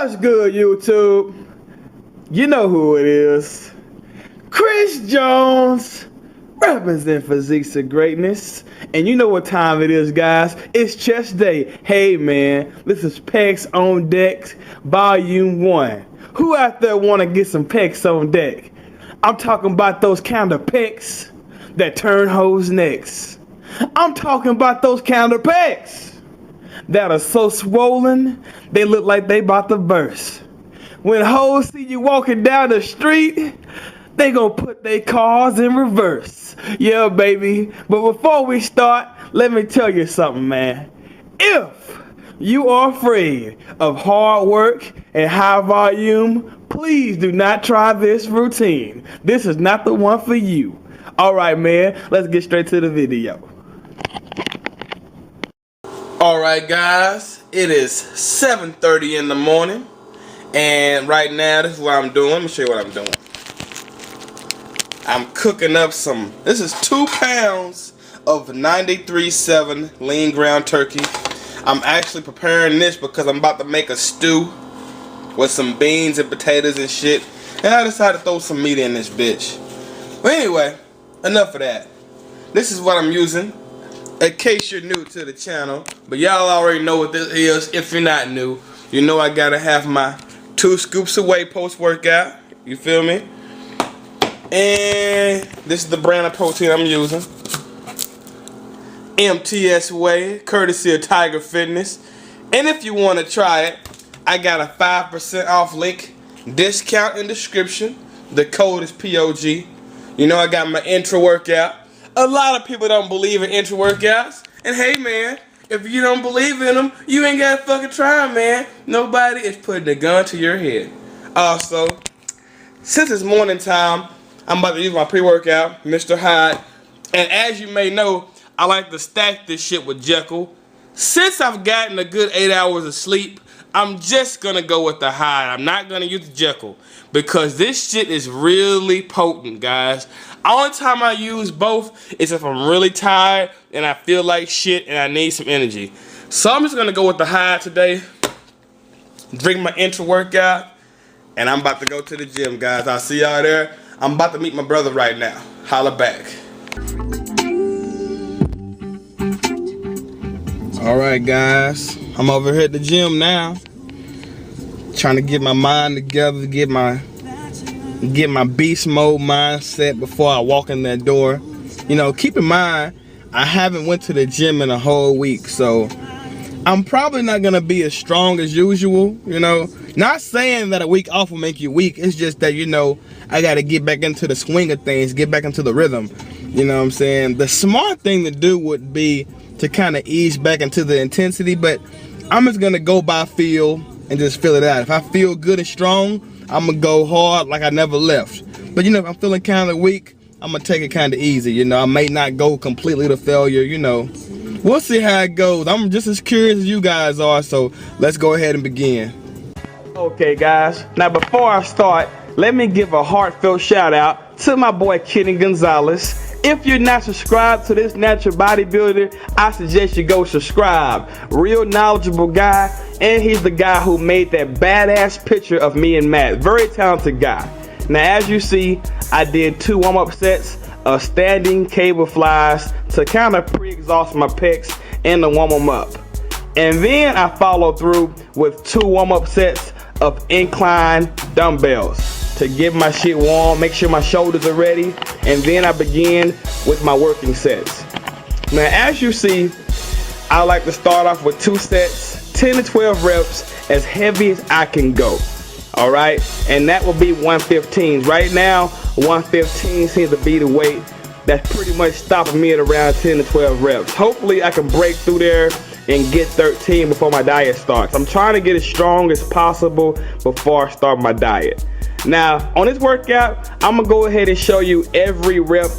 What's good, YouTube? You know who it is. Chris Jones, representing Physiques of Greatness. And you know what time it is, guys. It's chest day. Hey, man, this is Pecs on Deck, Volume 1. Who out there want to get some pecs on deck? I'm talking about those kind of pecs that turn hoes' necks. I'm talking about those kind of pecs that are so swollen, they look like they about to burst. When hoes see you walking down the street, they gonna put their cars in reverse. Yeah, baby. But before we start, let me tell you something, man. If you are afraid of hard work and high volume, please do not try this routine. This is not the one for you. All right, man, let's get straight to the video. Alright guys, it is 7:30 in the morning, and right now this is what I'm doing. Let me show you what I'm doing. I'm cooking up this is 2 pounds of 93.7 lean ground turkey. I'm actually preparing this because I'm about to make a stew with some beans and potatoes and shit, and I decided to throw some meat in this bitch. But anyway, enough of that. This is what I'm using. In case you're new to the channel, but y'all already know what this is. If you're not new, you know I gotta have my 2 scoops of whey post-workout. You feel me? And this is the brand of protein I'm using. MTS Whey, courtesy of Tiger Fitness. And if you want to try it, I got a 5% off link discount in description. The code is POG. You know I got my intro workout. A lot of people don't believe in intro workouts. And hey, man, if you don't believe in them, you ain't got to fucking try them, man. Nobody is putting a gun to your head. Also, since it's morning time, I'm about to use my pre-workout, Mr. Hyde. And as you may know, I like to stack this shit with Jekyll. Since I've gotten a good 8 hours of sleep, I'm just going to go with the Hyde. I'm not going to use the Jekyll because this shit is really potent, guys. Only time I use both is if I'm really tired and I feel like shit and I need some energy. So I'm just going to go with the Hyde today. Drink my intro workout. And I'm about to go to the gym, guys. I'll see y'all there. I'm about to meet my brother right now. Holla back. Alright, guys. I'm over here at the gym now. Trying to get my mind together, get my beast mode mindset before I walk in that door. You know, keep in mind, I haven't went to the gym in a whole week, so I'm probably not gonna be as strong as usual, you know. Not saying that a week off will make you weak, it's just that, you know, I gotta get back into the swing of things, get back into the rhythm. You know what I'm saying? The smart thing to do would be to kind of ease back into the intensity, but I'm just gonna go by feel and just feel it out. If I feel good and strong, I'm gonna go hard like I never left. But you know, if I'm feeling kind of weak, I'm gonna take it kind of easy. You know, I may not go completely to failure, you know. We'll see how it goes. I'm just as curious as you guys are, so let's go ahead and begin. Okay, guys. Now, before I start, let me give a heartfelt shout out to my boy Kenny Gonzalez. If you're not subscribed to this natural bodybuilder, I suggest you go subscribe. Real knowledgeable guy, and he's the guy who made that badass picture of me and Matt. Very talented guy. Now, as you see, I did 2 warm-up sets of standing cable flies to kind of pre-exhaust my pecs and to warm them up. And then I followed through with 2 warm-up sets of incline dumbbells to get my shit warm, make sure my shoulders are ready, and then I begin with my working sets. Now, as you see, I like to start off with 2 sets, 10 to 12 reps, as heavy as I can go. All right, and that will be 115s. Right now, 115 seems to be the weight that's pretty much stopping me at around 10 to 12 reps. Hopefully, I can break through there and get 13 before my diet starts. I'm trying to get as strong as possible before I start my diet. Now, on this workout, I'm gonna go ahead and show you every rep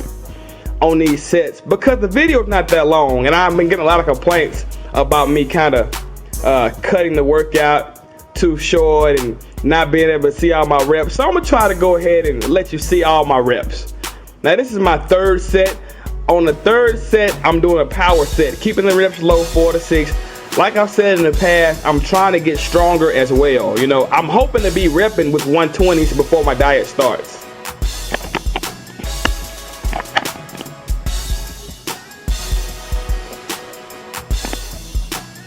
on these sets because the video is not that long, and I've been getting a lot of complaints about me kind of cutting the workout too short and not being able to see all my reps. So I'm gonna try to go ahead and let you see all my reps. Now, this is my 3rd set. On the 3rd set, I'm doing a power set, keeping the reps low, 4 to 6. like I've said in the past, I'm trying to get stronger as well. You know, I'm hoping to be repping with 120s before my diet starts.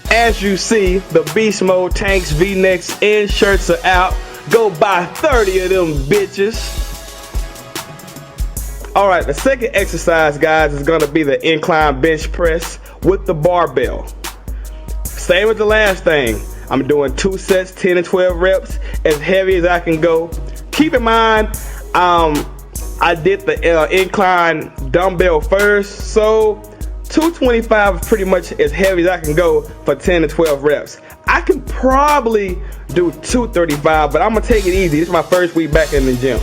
As you see, the beast mode tanks, V-necks, and shirts are out. Go buy 30 of them bitches. Alright, the second exercise, guys, is gonna be the incline bench press with the barbell. Same as the last thing. I'm doing 2 sets, 10 and 12 reps, as heavy as I can go. Keep in mind, I did the incline dumbbell first, so 225 is pretty much as heavy as I can go for 10 to 12 reps. I can probably do 235, but I'm gonna take it easy. This is my first week back in the gym.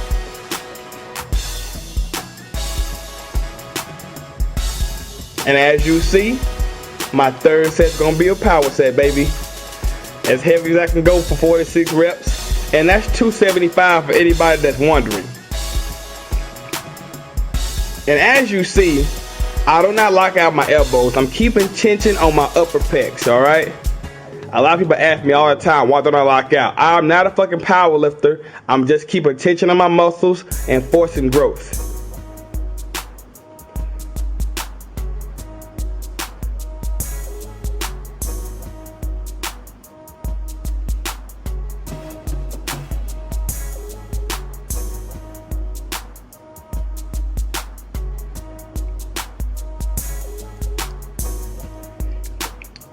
And as you see, my third set's gonna be a power set, baby. As heavy as I can go for 46 reps. And that's 275 for anybody that's wondering. And as you see, I do not lock out my elbows. I'm keeping tension on my upper pecs, alright? A lot of people ask me all the time, why don't I lock out? I'm not a fucking power lifter. I'm just keeping tension on my muscles and forcing growth.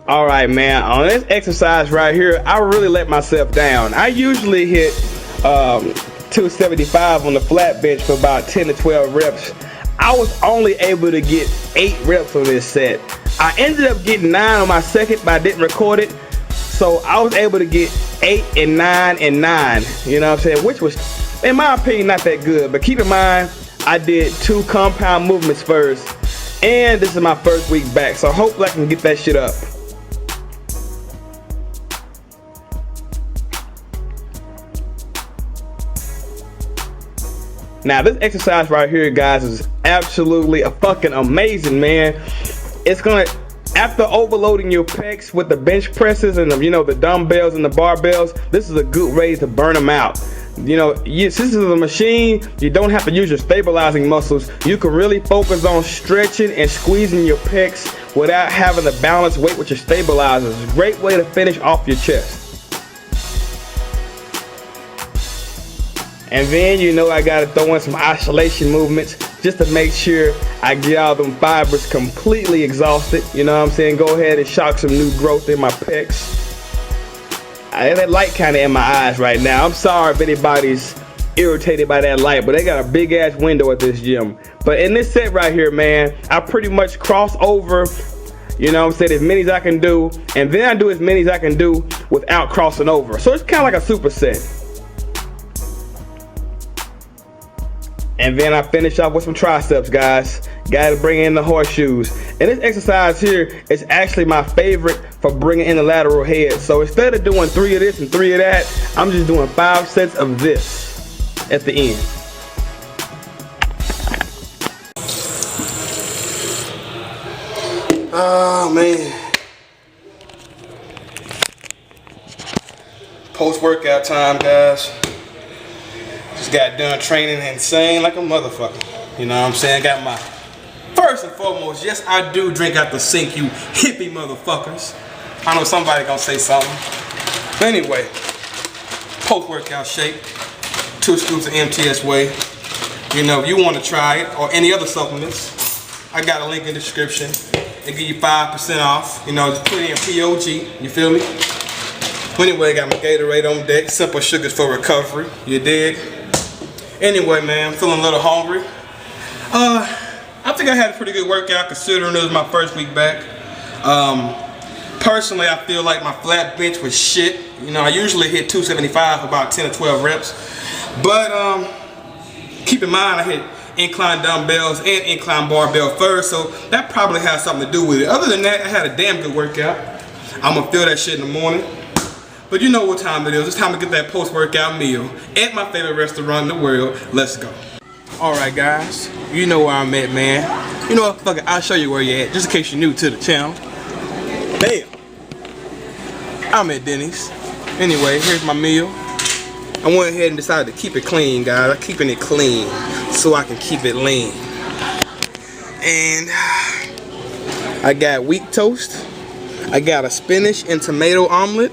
Alright, man, on this exercise right here, I really let myself down. I usually hit 275 on the flat bench for about 10 to 12 reps. I was only able to get 8 reps on this set. I ended up getting 9 on my second, but I didn't record it. So I was able to get 8 and 9 and 9, you know what I'm saying? Which was, in my opinion, not that good. But keep in mind, I did 2 compound movements first. And this is my first week back, so hopefully I can get that shit up. Now this exercise right here, guys, is absolutely a fucking amazing, man. It's gonna, after overloading your pecs with the bench presses and the, you know, the dumbbells and the barbells, this is a good way to burn them out. You know, since this is a machine, you don't have to use your stabilizing muscles. You can really focus on stretching and squeezing your pecs without having to balance weight with your stabilizers. It's a great way to finish off your chest. And then, you know, I gotta throw in some isolation movements just to make sure I get all them fibers completely exhausted. You know what I'm saying? Go ahead and shock some new growth in my pecs. I have that light kind of in my eyes right now. I'm sorry if anybody's irritated by that light, but they got a big ass window at this gym. But in this set right here, man, I pretty much cross over, you know what I'm saying, as many as I can do, and then I do as many as I can do without crossing over. So it's kind of like a superset. And then I finish off with some triceps, guys. Gotta bring in the horseshoes. And this exercise here is actually my favorite for bringing in the lateral head. So instead of doing 3 of this and 3 of that, I'm just doing 5 sets of this at the end. Oh, man. Post-workout time, guys. Just got done training insane like a motherfucker. You know what I'm saying? Got my, first and foremost, yes, I do drink out the sink, you hippie motherfuckers. I know somebody gonna say something. But anyway, post-workout shake, 2 scoops of MTS whey. You know, if you want to try it or any other supplements, I got a link in the description. They give you 5% off. You know, just put in POG. You feel me? But anyway, got my Gatorade on deck. Simple sugars for recovery. You dig? Anyway, man, I'm feeling a little hungry. I think I had a pretty good workout considering it was my first week back. Personally, I feel like my flat bench was shit. You know, I usually hit 275 for about 10 or 12 reps. But keep in mind, I hit incline dumbbells and incline barbell first, so that probably has something to do with it. Other than that, I had a damn good workout. I'm gonna feel that shit in the morning. But you know what time it is. It's time to get that post-workout meal at my favorite restaurant in the world. Let's go. Alright, guys. You know where I'm at, man. You know what? Fuck it. I'll show you where you're at, just in case you're new to the channel. Bam. I'm at Denny's. Anyway, here's my meal. I went ahead and decided to keep it clean, guys. I'm keeping it clean so I can keep it lean. And I got wheat toast. I got a spinach and tomato omelet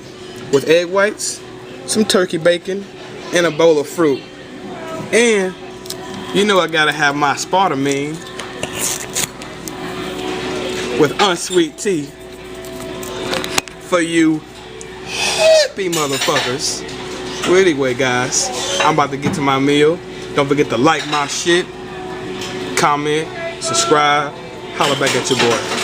with egg whites, some turkey bacon, and a bowl of fruit. And you know I gotta have my Spartamine with unsweet tea for you happy motherfuckers. Well, anyway, guys, I'm about to get to my meal. Don't forget to like my shit, comment, subscribe, holla back at your boy.